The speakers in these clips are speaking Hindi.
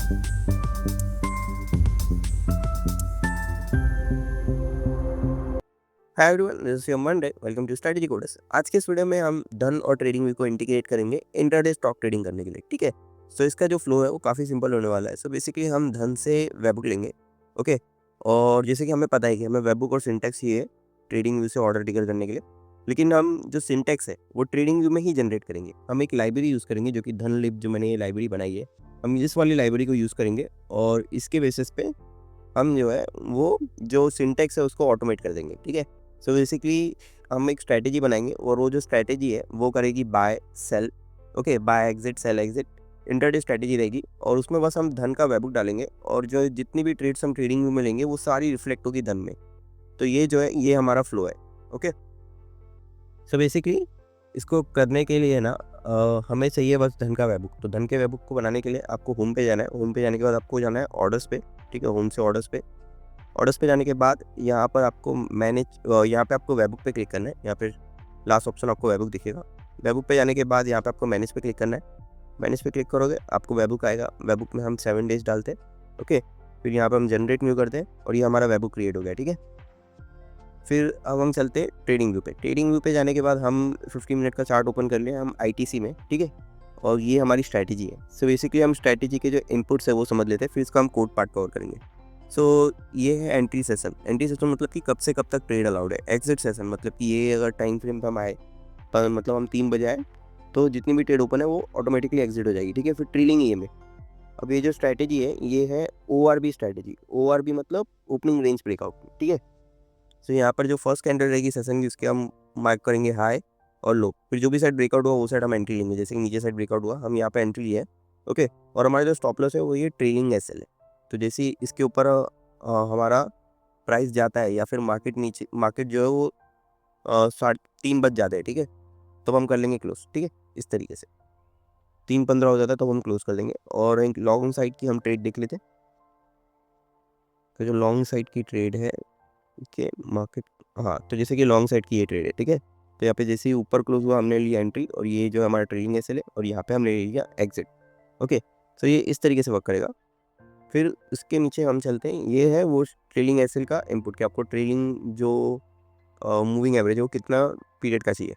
Hi everyone, this is your Monday. Welcome to strategy coders. आज के इस वीडियो में हम धन और ट्रेडिंग व्यू को इंटीग्रेट करेंगे इंट्राडे स्टॉक ट्रेडिंग करने के लिए। ठीक है, सो इसका जो फ्लो है वो काफ़ी सिंपल होने वाला है। सो बेसिकली हम धन से वेबुक लेंगे। ओके, और जैसे कि हमें पता है कि हमें वेबुक और सिंटेक्स ही है ट्रेडिंग व्यू से ऑर्डर टिकर करने के लिए, लेकिन हम जो सिंटेक्स है वो ट्रेडिंग व्यू में ही जनरेट करेंगे। हम एक लाइब्रेरी यूज़ करेंगे जो कि धन लिब, जो मैंने ये लाइब्रेरी बनाई है, हम इस वाली लाइब्रेरी को यूज़ करेंगे और इसके बेसिस पे हम जो है वो जो सिंटेक्स है उसको ऑटोमेट कर देंगे। ठीक है, सो बेसिकली हम एक स्ट्रैटेजी बनाएंगे और वो जो स्ट्रैटेजी है वो करेगी buy sell. Okay, buy exit sell exit intraday strategy रहेगी और उसमें बस हम धन का वेबुक डालेंगे और जो जितनी भी ट्रेड्स हम ट्रेडिंग व्यू में लेंगे वो सारी रिफ्लेक्ट होगी धन में। तो ये जो है ये हमारा फ्लो है। ओके, सो बेसिकली इसको करने के लिए ना हमें चाहिए बस धन का वेबुक। तो धन के वेबुक को बनाने के लिए आपको होम पे जाना है। होम पे जाने के बाद आपको जाना है ऑर्डर्स पे। ठीक है, होम से ऑर्डर्स पे। ऑर्डर्स पे जाने के बाद यहाँ पर आपको यहाँ पे आपको वेबुक पे क्लिक करना है। यहाँ पे लास्ट ऑप्शन आपको वेबुक दिखेगा। वेबुक पे जाने के बाद यहाँ पे आपको मैनेज पे क्लिक करना है। मैनेज पे क्लिक करोगे आपको वेबुक आएगा। वेबुक में हम 7 डेज डालते हैं। ओके, फिर यहाँ पे हम जनरेट न्यू करते हैं और ये हमारा वेबुक क्रिएट हो गया। ठीक है, फिर अब हम चलते हैं ट्रेडिंग व्यू पे। ट्रेडिंग व्यू पे जाने के बाद हम 50 मिनट का चार्ट ओपन कर लिया हम ITC में। ठीक है, और ये हमारी स्ट्रैटेजी है। सो बेसिकली हम स्ट्रैटेजी के जो इनपुट्स है वो समझ लेते हैं, फिर इसका हम कोड पार्ट कवर करेंगे। सो ये है एंट्री सेशन। एंट्री सेशन मतलब कि कब से कब तक ट्रेड अलाउड है। एग्जिट सेशन मतलब कि ये अगर टाइम फ्रेम पे हम आए पर मतलब हम 3 बजे आए तो जितनी भी ट्रेड ओपन है वो ऑटोमेटिकली एग्जिट हो जाएगी। ठीक है, फिर ट्रेलिंग EMA। अब ये जो स्ट्रैटेजी है ये है ORB स्ट्रैटेजी। ORB मतलब ओपनिंग रेंज ब्रेकआउट। ठीक है, सो यहाँ पर जो फर्स्ट कैंडल रहेगी सेशन की उसके हम मार्क करेंगे हाई और लो। फिर जो भी साइड ब्रेकआउट हुआ वो साइड हम एंट्री लेंगे। जैसे कि नीचे साइड ब्रेकआउट हुआ हम यहाँ पे एंट्री लिए। ओके, और हमारा जो स्टॉप लॉस है वो ये ट्रेलिंग SL है। तो जैसे ही इसके ऊपर हमारा प्राइस जाता है या फिर मार्केट जो है वो 3:30 बज जाते हैं। ठीक है, तो हम कर लेंगे क्लोज। ठीक है, इस तरीके से 3:15 हो जाता है तो हम क्लोज कर देंगे। और एक लॉन्ग साइड की हम ट्रेड देख लेते हैं। तो जो लॉन्ग साइड की ट्रेड है कि मार्केट, हाँ, तो जैसे कि लॉन्ग साइड की ये ट्रेड है। ठीक है, तो यहाँ पे जैसे ही ऊपर क्लोज हुआ हमने लिया एंट्री और ये जो हमारा ट्रेडिंग SL है और यहाँ पे हमने ले लिया एग्जिट। ओके, तो ये इस तरीके से वर्क करेगा। फिर उसके नीचे हम चलते हैं। ये है वो ट्रेलिंग SL का इनपुट कि आपको ट्रेलिंग जो मूविंग एवरेज है वो कितना पीरियड का चाहिए।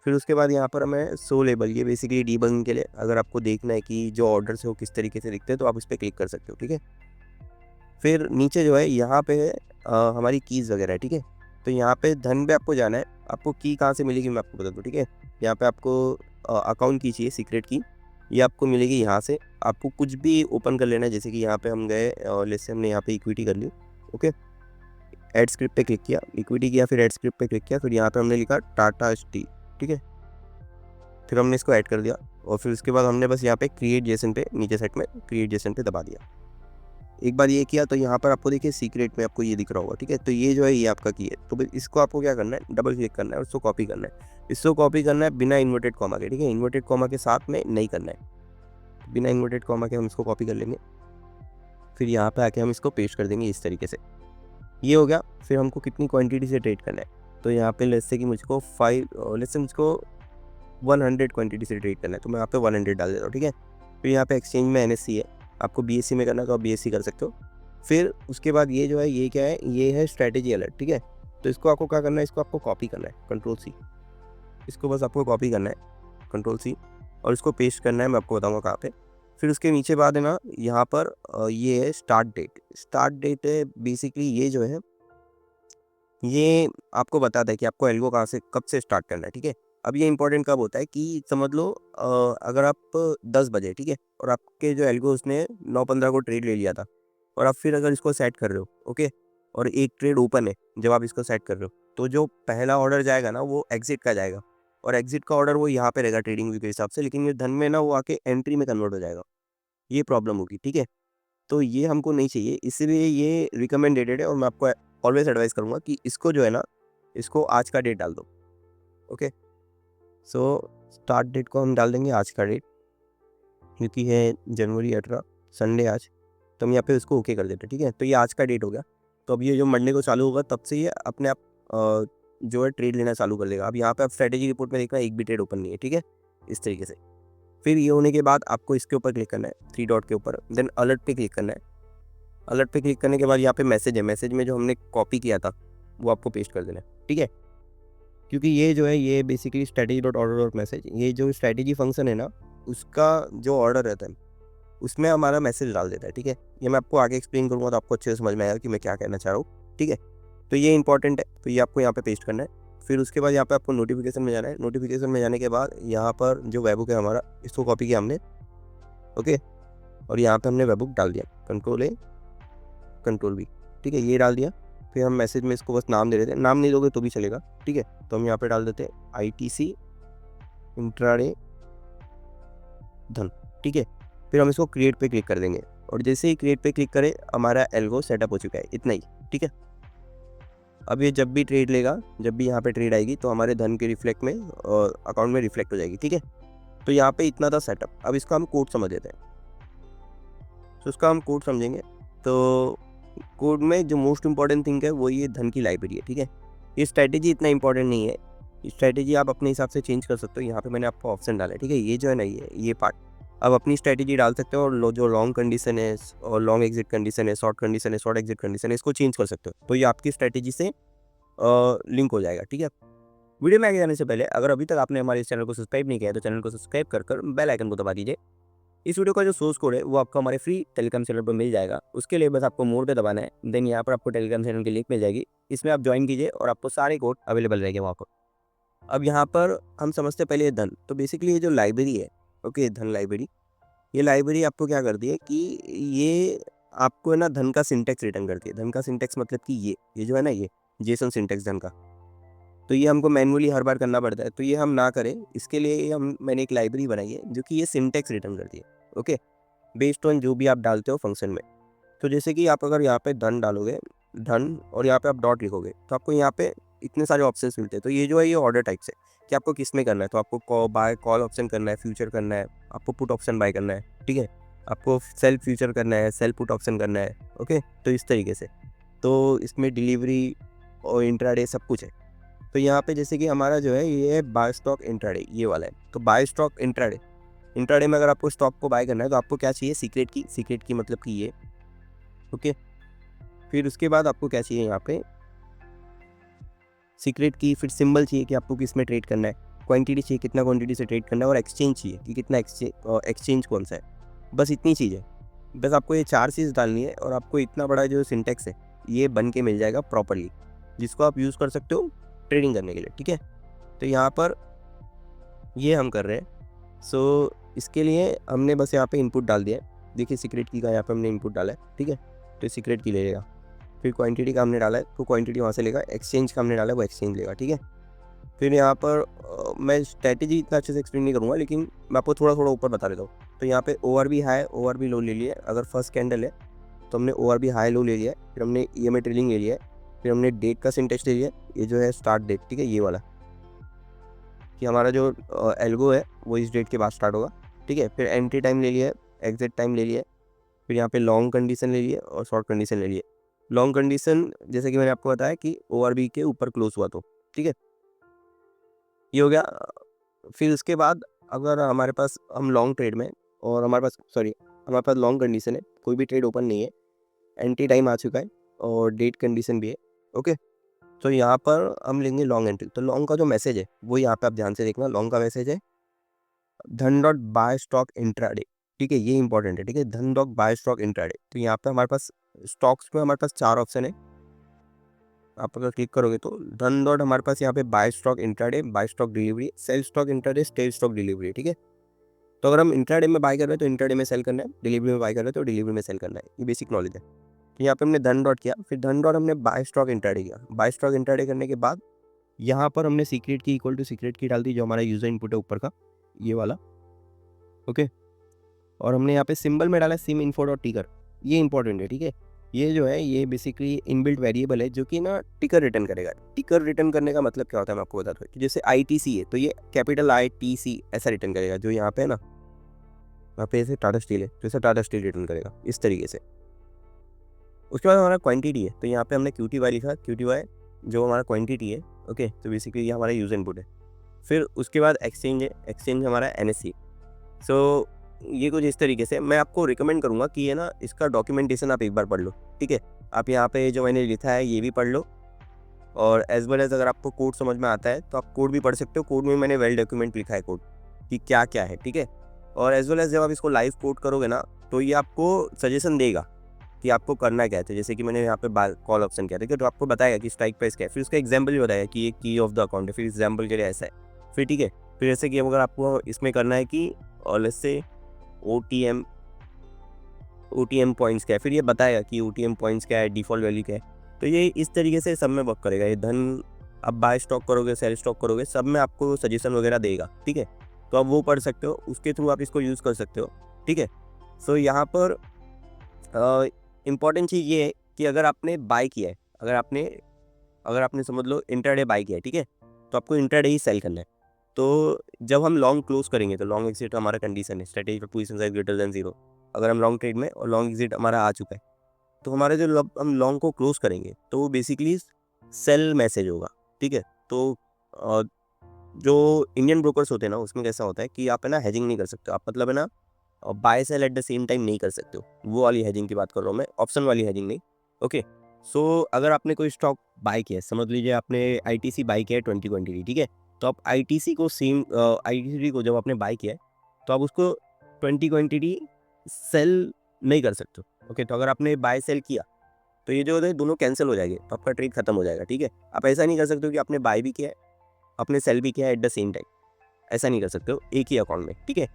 फिर उसके बाद यहाँ पर हमें सो लेबल, ये बेसिकली डीबगिंग के लिए अगर आपको देखना है कि जो ऑर्डर्स है वो किस तरीके से दिखते हैं तो आप इस पर क्लिक कर सकते हो। ठीक है, फिर नीचे जो है यहाँ पे है हमारी कीज़ वगैरह। ठीक है, तो यहाँ पे धन पे आपको जाना है। आपको की कहाँ से मिलेगी मैं आपको बता दूँ। ठीक है, यहाँ पे आपको अकाउंट की चाहिए, सीक्रेट की। ये आपको मिलेगी यहाँ से। आपको कुछ भी ओपन कर लेना है। जैसे कि यहाँ पे हम गए और जैसे हमने यहाँ पे इक्विटी कर ली। ओके, एड स्क्रिप्ट पे क्लिक किया, इक्विटी किया, फिर एड स्क्रिप्ट पे क्लिक किया, फिर यहाँ पे हमने लिखा टाटा स्टील। ठीक है, फिर हमने इसको ऐड कर दिया और फिर उसके बाद हमने बस यहाँ पे क्रिएट जेसन पे नीचे साइड में क्रिएट जेसन पे दबा दिया। एक बार ये किया तो यहाँ पर आपको देखिए सीक्रेट में आपको ये दिख रहा होगा। ठीक है, तो ये जो है ये आपका की है। तो फिर इसको आपको क्या करना है, डबल क्लिक करना है और इसको कॉपी करना है। इसको कॉपी करना है बिना इन्वर्टेड कॉमा के। ठीक है, इन्वर्टेड कॉमा के साथ में नहीं करना है, बिना इन्वर्टेड कॉमा के हम इसको कॉपी कर लेंगे। फिर यहाँ पे आके हम इसको पेस्ट कर देंगे इस तरीके से। ये हो गया। फिर हमको कितनी क्वांटिटी से ट्रेड करना है, तो यहाँ पे लेट्स से कि मुझको 100 क्वांटिटी से ट्रेड करना है तो मैं यहाँ पे 100 डाल देता हूँ। ठीक है, फिर यहाँ पे एक्सचेंज में NSE है, आपको BSE में करना है तो आप BSE कर सकते हो। फिर उसके बाद ये जो है ये क्या है, ये है स्ट्रैटेजी अलर्ट। ठीक है, तो इसको आपको क्या करना है, इसको आपको कॉपी करना है, Ctrl+C। इसको बस आपको कॉपी करना है, Ctrl+C, और इसको पेस्ट करना है, मैं आपको बताऊँगा कहाँ पे। फिर उसके नीचे बाद है ना यहाँ पर ये है स्टार्ट डेट। स्टार्ट डेट है बेसिकली ये जो है ये आपको बताता है कि आपको एल्गो कहाँ से कब से स्टार्ट करना है। ठीक है, अब ये इंपॉर्टेंट कब होता है कि समझ लो अगर आप 10 बजे, ठीक है, और आपके जो एल्गो उसने 9:15 को ट्रेड ले लिया था और आप फिर अगर इसको सेट कर रहे हो, ओके, और एक ट्रेड ओपन है जब आप इसको सेट कर रहे हो, तो जो पहला ऑर्डर जाएगा ना वो एग्जिट का जाएगा और एग्जिट का ऑर्डर वो यहाँ पे रहेगा ट्रेडिंग व्यू के हिसाब से, लेकिन ये धन में ना वो आके एंट्री में कन्वर्ट हो जाएगा। ये प्रॉब्लम होगी। ठीक है, तो ये हमको नहीं चाहिए, इसीलिए ये रिकमेंडेड है और मैं आपको ऑलवेज एडवाइस करूँगा कि इसको जो है ना, इसको आज का डेट डाल दो। ओके, सो स्टार्ट डेट को हम डाल देंगे आज का डेट, क्योंकि है जनवरी 18, संडे आज, तो हम यहाँ पे इसको ओके कर देते हैं। ठीक है, तो ये आज का डेट हो गया। तो अब ये जो मंडे को चालू होगा तब से ये अपने आप जो है ट्रेड लेना चालू कर देगा। अब यहाँ पे आप स्ट्रैटेजी रिपोर्ट में देखना एक भी ट्रेड ओपन नहीं है। ठीक है, इस तरीके से। फिर ये होने के बाद आपको इसके ऊपर क्लिक करना है, 3 डॉट के ऊपर, देन अलर्ट पे क्लिक करना है। अलर्ट पे क्लिक करने के बाद यहाँ पे मैसेज है, मैसेज में जो हमने कॉपी किया था वो आपको पेस्ट कर देना है, ठीक है। क्योंकि ये जो है ये basically strategy dot order dot message, ये जो स्ट्रेटेजी फंक्शन है ना, उसका जो ऑर्डर रहता है उसमें हमारा मैसेज डाल देता है, ठीक है। ये मैं आपको आगे एक्सप्लेन करूँगा तो आपको अच्छे से समझ में आएगा कि मैं क्या कहना चाह रहा हूँ, ठीक है। तो ये इंपॉर्टेंट है, तो ये आपको यहाँ पे पेस्ट करना है। फिर उसके बाद यहाँ पे आपको नोटिफिकेशन में जाना है। नोटिफिकेशन में जाने के बाद यहाँ पर जो वेबबुक है हमारा, इसको कॉपी किया हमने, ओके, और यहाँ पे हमने वेबबुक डाल दिया, कंट्रोल A कंट्रोल V, ठीक है, ये डाल दिया। फिर हम मैसेज में इसको बस नाम दे देते हैं, नाम नहीं दोगे तो भी चलेगा, ठीक है। तो हम यहाँ पे डाल देते हैं ITC इंट्राडे धन, ठीक है। फिर हम इसको क्रिएट पे क्लिक कर देंगे और जैसे ही क्रिएट पे क्लिक करें हमारा एल्गो सेटअप हो चुका है, इतना ही, ठीक है। अब ये जब भी ट्रेड लेगा, जब भी यहाँ पे ट्रेड आएगी तो हमारे धन के रिफ्लेक्ट में अकाउंट में रिफ्लेक्ट हो जाएगी, ठीक है। तो यहाँ पे इतना था सेटअप। अब इसका हम कोड समझ लेते हैं। तो इसका हम कोड समझेंगे तो कोड में जो मोस्ट इंपॉर्टेंट थिंग है वो ये धन की लाइब्रेरी है, ठीक है। ये स्ट्रैटेजी इतना इंपॉर्टेंट नहीं है, स्ट्रैटेजी आप अपने हिसाब से चेंज कर सकते हो। यहाँ पे मैंने आपको ऑप्शन डाला है, ठीक है। ये जो है ना, ये पार्ट अब अपनी स्ट्रैटेजी डाल सकते हो और जो लॉन्ग कंडीशन है और लॉन्ग एग्जिट कंडीशन है, शॉर्ट कंडीशन है, शॉर्ट एग्जिट कंडीशन है, इसको चेंज कर सकते हो। तो ये आपकी स्ट्रैटेजी से लिंक हो जाएगा, ठीक है। वीडियो में आगे जाने से पहले अगर अभी तक आपने हमारे इस चैनल को सब्सक्राइब नहीं किया है तो चैनल को सब्सक्राइब कर बेल आइकन को दबा दीजिए। इस वीडियो का जो सोर्स कोड है वो आपको हमारे फ्री टेलीग्राम चैनल पर मिल जाएगा। उसके लिए बस आपको मोर पे दबाना है, देन यहाँ पर आपको टेलीग्राम चैनल की लिंक मिल जाएगी, इसमें आप ज्वाइन कीजिए और आपको सारे कोड अवेलेबल रहेंगे वहाँ पर। अब यहाँ पर हम समझते हैं पहले ये धन। तो बेसिकली ये जो लाइब्रेरी है, ओके, धन लाइब्रेरी, ये लाइब्रेरी आपको क्या करती है कि ये आपको है ना धन का सिंटेक्स रिटर्न करती है। धन का सिंटेक्स मतलब कि ये जो है ना, ये जेसन सिंटेक्स धन का, तो ये हमको मैनुअली हर बार करना पड़ता है। तो ये हम ना करें, इसके लिए मैंने एक लाइब्रेरी बनाई है जो कि ये सिंटेक्स रिटर्न करती है, ओके, बेस्ड ऑन जो भी आप डालते हो फंक्शन में। तो जैसे कि आप अगर यहाँ पे धन डालोगे, धन, और यहाँ पे आप डॉट लिखोगे तो आपको यहाँ पे इतने सारे ऑप्शंस मिलते हैं। तो ये जो है ये ऑर्डर टाइप से कि आपको किस में करना है। तो आपको बाय कॉल ऑप्शन करना है, फ्यूचर करना है, आपको पुट ऑप्शन बाय करना है, ठीक है, आपको सेल फ्यूचर करना है, सेल पुट ऑप्शन करना है, ओके। तो इस तरीके से तो इसमें डिलीवरी और इंट्राडे सब कुछ है। तो यहाँ पे जैसे कि हमारा जो है ये है बाय स्टॉक इंट्राडे, ये वाला है। तो बाय स्टॉक इंट्राडे, इंट्राडे में अगर आपको स्टॉक को बाय करना है तो आपको क्या चाहिए, सीक्रेट की मतलब कि ये, ओके। फिर उसके बाद आपको क्या चाहिए, यहाँ पे सीक्रेट की, फिर सिंबल चाहिए कि आपको किस में ट्रेड करना है, क्वांटिटी चाहिए कितना क्वांटिटी से ट्रेड करना है, और एक्सचेंज चाहिए कि कितना एक्सचेंज कौन सा है। बस इतनी चीज़ है, बस आपको ये 4 चीज़ डालनी है और आपको इतना बड़ा जो सिंटेक्स है ये बन के मिल जाएगा प्रॉपरली, जिसको आप यूज़ कर सकते हो ट्रेडिंग करने के लिए, ठीक है। तो यहाँ पर ये हम कर रहे हैं। सो इसके लिए हमने बस यहाँ पे इनपुट डाल दिया है। देखिए सीक्रेट की का यहाँ पे हमने इनपुट डाला है, ठीक है। तो सीक्रेट की ले लेगा। फिर क्वांटिटी का हमने डाला है तो क्वांटिटी वहाँ से लेगा। एक्सचेंज का हमने डाला है, वो एक्सचेंज लेगा, ठीक है। फिर यहाँ पर मैं स्ट्रैटेजी इतना अच्छे से एक्सप्लेन नहीं करूँगा, लेकिन मैं आपको थोड़ा थोड़ा ऊपर बता देता हूँ। तो यहाँ पे ORB हाई, ORB लो ले लिया है। अगर फर्स्ट कैंडल है तो हमने ORB हाई लो ले लिया है। फिर हमने EMA ट्रेलिंग ले लिया है। फिर हमने डेट का सिंटेक्स ले लिया है, ये जो है स्टार्ट डेट, ठीक है, ये वाला, कि हमारा जो एल्गो है वो इस डेट के बाद स्टार्ट होगा, ठीक है। फिर एंट्री टाइम ले लिया है, एग्जिट टाइम ले लिया है। फिर यहाँ पे लॉन्ग कंडीशन ले लिए और शॉर्ट कंडीशन ले लिए। लॉन्ग कंडीशन जैसे कि मैंने आपको बताया कि ORB के ऊपर क्लोज हुआ तो, ठीक है, ये हो गया। फिर उसके बाद अगर हमारे पास हम लॉन्ग ट्रेड में और हमारे पास लॉन्ग कंडीशन है, कोई भी ट्रेड ओपन नहीं है, एंट्री टाइम आ चुका है और डेट कंडीशन भी है, ओके। तो यहाँ पर हम लेंगे लॉन्ग एंट्री। तो लॉन्ग का जो मैसेज है वो यहाँ पे आप ध्यान से देखना। लॉन्ग का मैसेज है धन डॉट बाय स्टॉक इंट्राडे, ठीक है, ये इंपॉर्टेंट है, ठीक है, धन डॉट बाय स्टॉक इंट्राडे। तो यहाँ पे हमारे पास स्टॉक्स में हमारे पास 4 ऑप्शन है। आप अगर क्लिक करोगे तो धन डॉट हमारे पास यहाँ पे buy stock intraday, buy stock delivery, sell stock intraday, sell stock delivery, ठीक है। तो अगर हम इंट्राडे में बाय कर रहे हैं तो इंट्राडे में सेल करना है, डिलीवरी में बाय कर रहे हैं तो डिलीवरी में सेल करना है। ये बेसिक नॉलेज है। तो यहाँ पे हमने धन डॉट किया, फिर धन डॉट हमने बाय स्टॉक इंट्राडे किया। बाय स्टॉक इंट्राडे करने के बाद यहाँ पर हमने सीक्रेट की इक्वल टू सीक्रेट की डाल दी, जो हमारा यूजर इनपुट है ऊपर का, ये वाला, ओके। और हमने यहाँ पे सिंबल में डाला सिम इन्फो डॉट टिकर, ये इंपॉर्टेंट है, ठीक है। ये जो है ये बेसिकली इनबिल्ट वेरिएबल है जो कि ना टिकर रिटर्न करेगा। टिकर रिटर्न करने का मतलब क्या होता है मैं आपको बताता हूँ कि जैसे ITC है तो ये कैपिटल ITC ऐसा रिटर्न करेगा। जो यहाँ पे है ना, यहाँ पे ऐसे टाटा स्टील है तो ऐसा टाटा स्टील रिटर्न करेगा इस तरीके से। उसके बाद हमारा क्वांटिटी है तो यहाँ पे हमने QTY लिखा, QTY जो हमारा क्वांटिटी है, ओके। तो बेसिकली ये हमारा यूजर इनपुट है। फिर उसके बाद एक्सचेंज है, एक्सचेंज हमारा NSE, सो ये कुछ इस तरीके से मैं आपको रिकमेंड करूँगा कि ये ना इसका डॉक्यूमेंटेशन आप एक बार पढ़ लो, ठीक है। आप यहाँ पे जो मैंने लिखा है ये भी पढ़ लो, और एज़ वेल एज़ अगर आपको कोड समझ में आता है तो आप कोड भी पढ़ सकते हो। कोड में मैंने वेल डॉक्यूमेंट लिखा है कोड कि क्या-क्या है, ठीक है। और एज़ वेल एज़ जब आप इसको लाइव कोड करोगे ना तो ये आपको सजेशन देगा कि आपको करना क्या है। तो जैसे कि मैंने यहाँ पे कॉल ऑप्शन किया, ठीक है, तो आपको बताएगा कि स्ट्राइक प्राइस क्या है, फिर उसका एग्जाम्पल भी बताएगा कि ये की ऑफ द अकाउंट है, फिर एग्जाम्पल के लिए ऐसा है, फिर ठीक है। फिर जैसे कि अगर आपको इसमें करना है कि और लेट्स से ओटीएम पॉइंट्स क्या है, फिर ये बताएगा कि ओटीएम पॉइंट्स क्या है, डिफ़ॉल्ट वैल्यू क्या है। तो ये इस तरीके से सब में वर्क करेगा। ये धन आप बाय स्टॉक करोगे, सेल स्टॉक करोगे, सब में आपको सजेशन वगैरह देगा, ठीक है। तो आप वो पढ़ सकते हो, उसके थ्रू आप इसको यूज़ कर सकते हो, ठीक है। सो यहाँ पर इम्पॉर्टेंट चीज़ ये है कि अगर आपने बाय किया है, अगर आपने समझ लो इंट्राडे बाय किया है, ठीक है, तो आपको इंट्राडे ही सेल करना है। तो जब हम लॉन्ग क्लोज करेंगे तो लॉन्ग एग्जिट हमारा कंडीशन है, strategy position size greater than 0। अगर हम लॉन्ग ट्रेड में और लॉन्ग एग्जिट हमारा आ चुका है, तो हमारे जो हम लॉन्ग को क्लोज करेंगे तो वो बेसिकली सेल मैसेज होगा, ठीक है। तो अ, जो इंडियन ब्रोकर्स होते हैं ना उसमें कैसा होता है कि आप है ना हेजिंग नहीं कर सकते, आप मतलब है ना buy sell at the same time नहीं कर सकते हो। वो वाली हेजिंग की बात कर रहा हूँ मैं, ऑप्शन वाली हेजिंग नहीं। ओके, सो अगर आपने कोई स्टॉक बाय किया है, समझ लीजिए आपने आईटीसी बाय किया है 20 क्वांटिटी, ठीक है। तो आप आईटीसी को जब आपने बाय किया है तो आप उसको 20 क्वांटिटी सेल नहीं कर सकते हो। ओके, तो अगर आपने बाय सेल किया तो ये जो है दोनों कैंसिल हो जाएंगे, तो आपका ट्रेड खत्म हो जाएगा, ठीक है। आप ऐसा नहीं कर सकते हो कि आपने बाय भी किया है, आपने सेल भी किया है एट द सेम टाइम, ऐसा नहीं कर सकते हो एक ही अकाउंट में, ठीक है।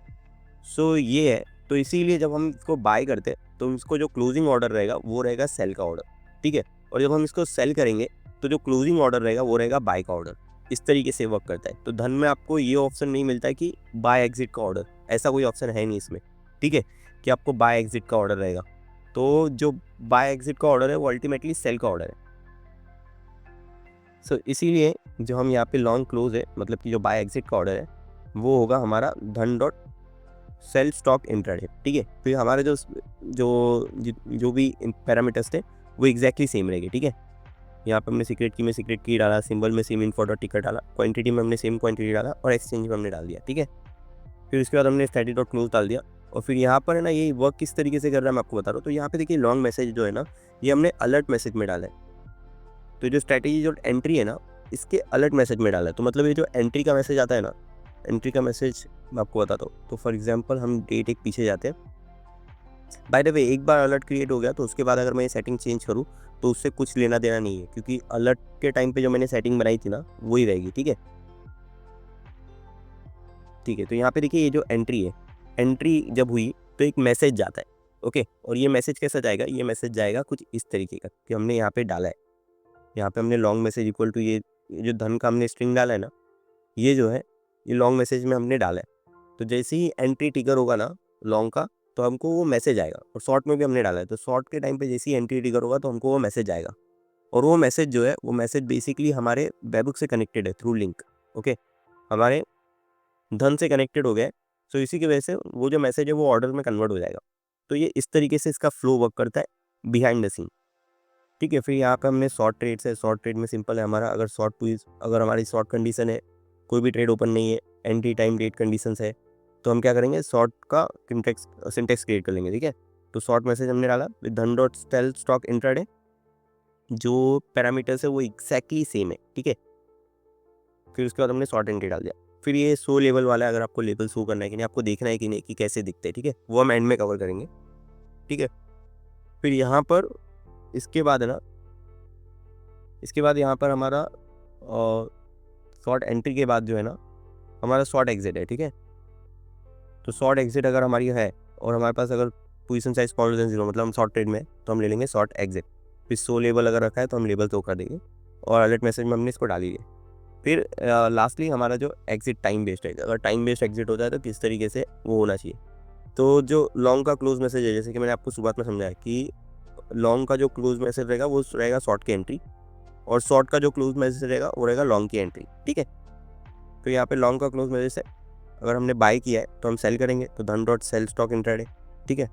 सो ये है, तो इसीलिए जब हम इसको बाय करते हैं तो इसको जो क्लोजिंग ऑर्डर रहेगा वो रहेगा सेल का ऑर्डर, ठीक है। और जब हम इसको सेल करेंगे तो जो क्लोजिंग ऑर्डर रहेगा वो रहेगा बाय का ऑर्डर। इस तरीके से वर्क करता है। तो धन में आपको ये ऑप्शन नहीं मिलता है कि बाय एग्जिट का ऑर्डर, ऐसा कोई ऑप्शन है नहीं इसमें, ठीक है, कि आपको बाय एग्जिट का ऑर्डर रहेगा। तो जो बाय एग्जिट का ऑर्डर है वो अल्टीमेटली सेल का ऑर्डर है। सो इसीलिए जो हम यहाँ पे लॉन्ग क्लोज है, मतलब कि जो बाय एग्जिट का ऑर्डर है वो होगा हमारा धन डॉट सेल स्टॉक इंट्राडे, ठीक है। फिर हमारे जो भी पैरामीटर्स थे वो एग्जैक्टली सेम रहेंगे, ठीक है। यहाँ पे हमने सीक्रेट की में सीक्रेट की डाला, सिंबल में सेम इन्फो डॉट टिकर डाला, क्वांटिटी में हमने सेम क्वांटिटी डाला और एक्सचेंज में हमने डाल दिया, ठीक है। फिर उसके बाद हमने स्टैटिक डॉट क्लोज डाल दिया। और फिर यहाँ पर है ना ये वर्क किस तरीके से कर रहा है मैं आपको बता रहा हूँ। तो यहाँ पे देखिए लॉन्ग मैसेज जो है ना ये हमने अलर्ट मैसेज में डाला है। तो जो स्ट्रैटेजी जो एंट्री है ना इसके अलर्ट मैसेज में डाला है। तो मतलब ये जो एंट्री का मैसेज आता है ना, एंट्री का मैसेज मैं आपको बताता हूँ। तो फॉर एग्जांपल हम डेट एक पीछे जाते हैं। बाय द वे एक बार अलर्ट क्रिएट हो गया तो उसके बाद अगर मैं ये सेटिंग चेंज करूँ तो उससे कुछ लेना देना नहीं है, क्योंकि अलर्ट के टाइम पे जो मैंने सेटिंग बनाई थी ना वही रहेगी, ठीक है। ठीक है, तो यहाँ पे देखिए ये जो एंट्री है, एंट्री जब हुई तो एक मैसेज जाता है, ओके। और ये मैसेज कैसा जाएगा, ये मैसेज जाएगा कुछ इस तरीके का कि हमने यहाँ पे डाला है, यहाँ पे हमने लॉन्ग मैसेज इक्वल टू ये जो धन का हमने स्ट्रिंग डाला है ना, ये जो है ये लॉन्ग मैसेज में हमने डाला है। तो जैसे ही एंट्री ट्रिगर होगा ना लॉन्ग का तो हमको वो मैसेज आएगा। और शॉर्ट में भी हमने डाला है, तो शॉर्ट के टाइम पे जैसे ही एंट्री ट्रिगर होगा तो हमको वो मैसेज आएगा। और वो मैसेज जो है वो मैसेज बेसिकली हमारे वेबबुक से कनेक्टेड है थ्रू लिंक, ओके, हमारे धन से कनेक्टेड हो गया है। सो इसी की वजह से वो जो मैसेज है वो ऑर्डर में कन्वर्ट हो जाएगा। तो ये इस तरीके से इसका फ्लो वर्क करता है बिहाइंड द सीन, ठीक है। फिर यहाँ पे हमने शॉर्ट ट्रेड्स है, शॉर्ट ट्रेड में सिंपल है हमारा, अगर हमारी शॉर्ट कंडीशन है, कोई भी ट्रेड ओपन नहीं है, एंट्री टाइम डेट कंडीशंस है, तो हम क्या करेंगे शॉर्ट का सिंटेक्स क्रिएट कर लेंगे, ठीक है। तो शॉर्ट मैसेज हमने डाला धन डॉट सेल स्टॉक इंट्राडे, जो पैरामीटर्स है वो एग्जैक्टली सेम है, ठीक है। फिर उसके बाद हमने शॉर्ट एंट्री डाल दिया। फिर ये शो लेवल वाला है, अगर आपको लेवल शो करना है कि नहीं, आपको देखना है कि नहीं कि कैसे दिखते हैं, ठीक है, वो हम एंड में कवर करेंगे, ठीक है। फिर यहाँ पर इसके बाद है ना, इसके बाद यहाँ पर हमारा शॉर्ट एंट्री के बाद जो है ना हमारा शॉर्ट एग्जिट है, ठीक है। तो शॉर्ट एग्जिट अगर हमारी है और हमारे पास अगर पोजीशन साइज स्मॉलर देन 0 मतलब हम शॉर्ट ट्रेड में है, तो हम ले लेंगे शॉर्ट एग्जिट। फिर शो लेवल अगर रखा है तो हम लेवल तो कर देंगे और अलर्ट मैसेज में हमने इसको डाल दिया। फिर लास्टली हमारा जो एग्जिट टाइम बेस्ड है, अगर टाइम बेस्ड एग्जिट होता है तो किस तरीके से वो होना चाहिए। तो जो लॉन्ग का क्लोज मैसेज है, जैसे कि मैंने आपको शुरुआत में समझाया कि लॉन्ग का जो क्लोज मैसेज रहेगा वो रहेगा शॉर्ट की एंट्री, और शॉर्ट का जो क्लोज मैसेज रहेगा वो रहेगा लॉन्ग की एंट्री, ठीक है। तो यहाँ पे लॉन्ग का क्लोज मैसेज है, अगर हमने बाय किया है तो हम सेल करेंगे तो धन डॉट सेल स्टॉक इंट्राडे, ठीक है।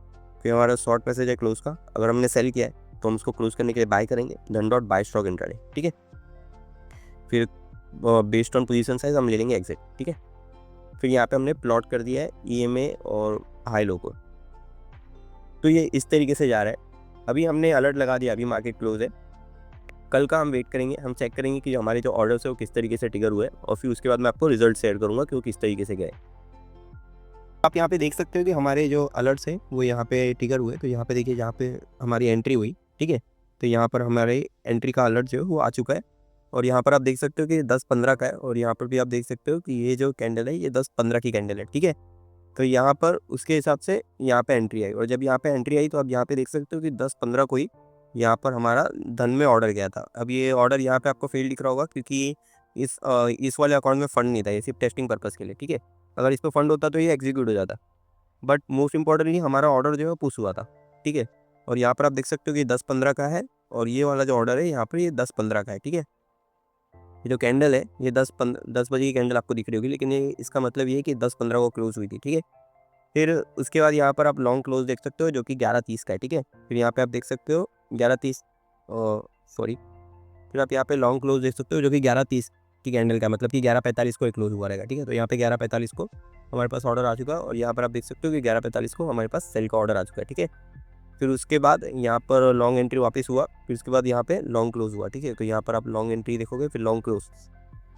फिर हमारा शॉर्ट मैसेज है क्लोज का, अगर हमने सेल किया है तो हम उसको क्लोज करने के लिए बाय करेंगे धन डॉट बाय स्टॉक इंट्राडे, ठीक है। फिर बेस्ड ऑन पोजीशन साइज हम ले लेंगे एग्जिट, ठीक है। फिर यहाँ पे हमने प्लॉट कर दिया है EMA और हाई लो को। तो ये इस तरीके से जा रहा है। अभी हमने अलर्ट लगा दिया, अभी मार्केट क्लोज है। कल का हम वेट करेंगे, हम चेक करेंगे कि हमारे जो ऑर्डर्स है वो किस तरीके से ट्रिगर हुए और फिर उसके बाद मैं आपको रिजल्ट शेयर करूँगा कि वो किस तरीके से गए। आप यहाँ पे देख सकते हो कि हमारे जो अलर्ट्स हैं वो यहाँ पे ट्रिगर हुए। तो यहाँ पे देखिए, जहाँ पे हमारी एंट्री हुई, ठीक है, तो यहाँ पर हमारे एंट्री का अलर्ट जो है वो आ चुका है। और यहाँ पर आप देख सकते हो कि 10-15 का है और यहाँ पर भी आप देख सकते हो कि ये जो कैंडल है ये 10-15 की कैंडल है, ठीक है। तो यहाँ पर उसके हिसाब से यहाँ पे एंट्री आई और जब यहाँ पे एंट्री आई तो आप यहाँ पे देख सकते हो कि 10-15 को ही यहाँ पर हमारा धन में ऑर्डर गया था। अब ये ऑर्डर यहाँ पे आपको फेल दिख रहा होगा क्योंकि इस वाले अकाउंट में फ़ंड नहीं था, ये सिर्फ टेस्टिंग पर्पज़ के लिए, ठीक है। अगर इस पर फंड होता तो ये एग्जीक्यूट हो जाता, बट मोस्ट इंपॉर्टेंटली हमारा ऑर्डर जो है पुश हुआ था, ठीक है। और यहाँ पर आप देख सकते हो कि 10-15 का है और ये वाला जो ऑर्डर है यहाँ पर ये 10-15 का है, ठीक है। ये जो कैंडल है ये 10 बजे की कैंडल आपको दिख रही होगी, लेकिन ये इसका मतलब ये है कि 10-15 को क्लोज हुई थी, ठीक है। फिर उसके बाद यहाँ पर आप लॉन्ग क्लोज देख सकते हो जो कि 11:30 का है, ठीक है। फिर यहाँ पे आप देख सकते हो 11:30 सॉरी, फिर आप यहाँ पे लॉन्ग क्लोज देख सकते हो जो कि 11:30 की कैंडल का, मतलब कि 11:45 को एक क्लोज हुआ रहेगा, ठीक है। तो यहाँ पे 11:45 को हमारे पास ऑर्डर आ चुका है और यहाँ पर आप देख सकते हो कि 11:45 को हमारे पास सेल का ऑर्डर आ चुका है, ठीक है। फिर उसके बाद यहाँ पर लॉन्ग एंट्री वापस हुआ, फिर उसके बाद यहाँ पे लॉन्ग क्लोज हुआ, ठीक है। तो यहाँ पर आप लॉन्ग एंट्री देखोगे, फिर लॉन्ग क्लोज,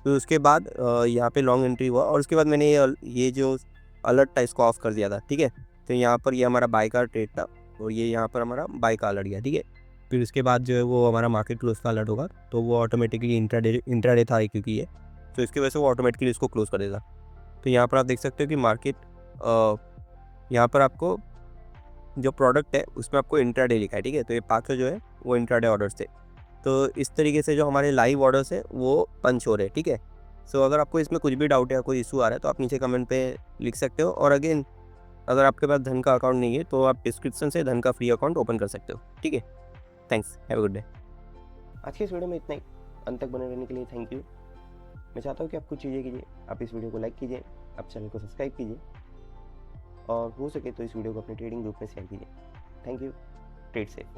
फिर उसके बाद यहाँ पे लॉन्ग एंट्री हुआ और उसके बाद मैंने ये जो अलर्ट था इसको ऑफ कर दिया था, ठीक है। तो यहाँ पर ये हमारा बाय का ट्रेड था और ये यहाँ पर हमारा बाय का अलर्ट गया, ठीक है। फिर उसके बाद जो है वो हमारा मार्केट क्लोज का अलर्ट होगा, तो वो ऑटोमेटिकली इंट्राडे था क्योंकि ये, तो इसकी वजह से वो ऑटोमेटिकली इसको क्लोज कर देगा। तो यहाँ पर आप देख सकते हो कि मार्केट यहाँ पर आपको जो प्रोडक्ट है उसमें आपको इंट्राडे लिखा है, ठीक है। तो ये 500 जो है वो इंट्राडे ऑर्डर्स थे। तो इस तरीके से जो हमारे लाइव ऑर्डर्स है वो पंच हो रहे हैं, ठीक है। सो अगर आपको इसमें कुछ भी डाउट है या कोई इशू आ रहा है तो आप नीचे कमेंट पे लिख सकते हो। और अगेन, अगर आपके पास धन का अकाउंट नहीं है तो आप डिस्क्रिप्शन से धन का फ्री अकाउंट ओपन कर सकते हो, ठीक है। Thanks, have a good day. आज की इस वीडियो में इतना ही। अंत तक बने रहने के लिए थैंक यू। मैं चाहता हूँ कि आप कुछ चीज़ें कीजिए, आप इस वीडियो को लाइक कीजिए, आप चैनल को सब्सक्राइब कीजिए और हो सके तो इस वीडियो को अपने ट्रेडिंग ग्रुप में शेयर कीजिए। Thank you, trade safe.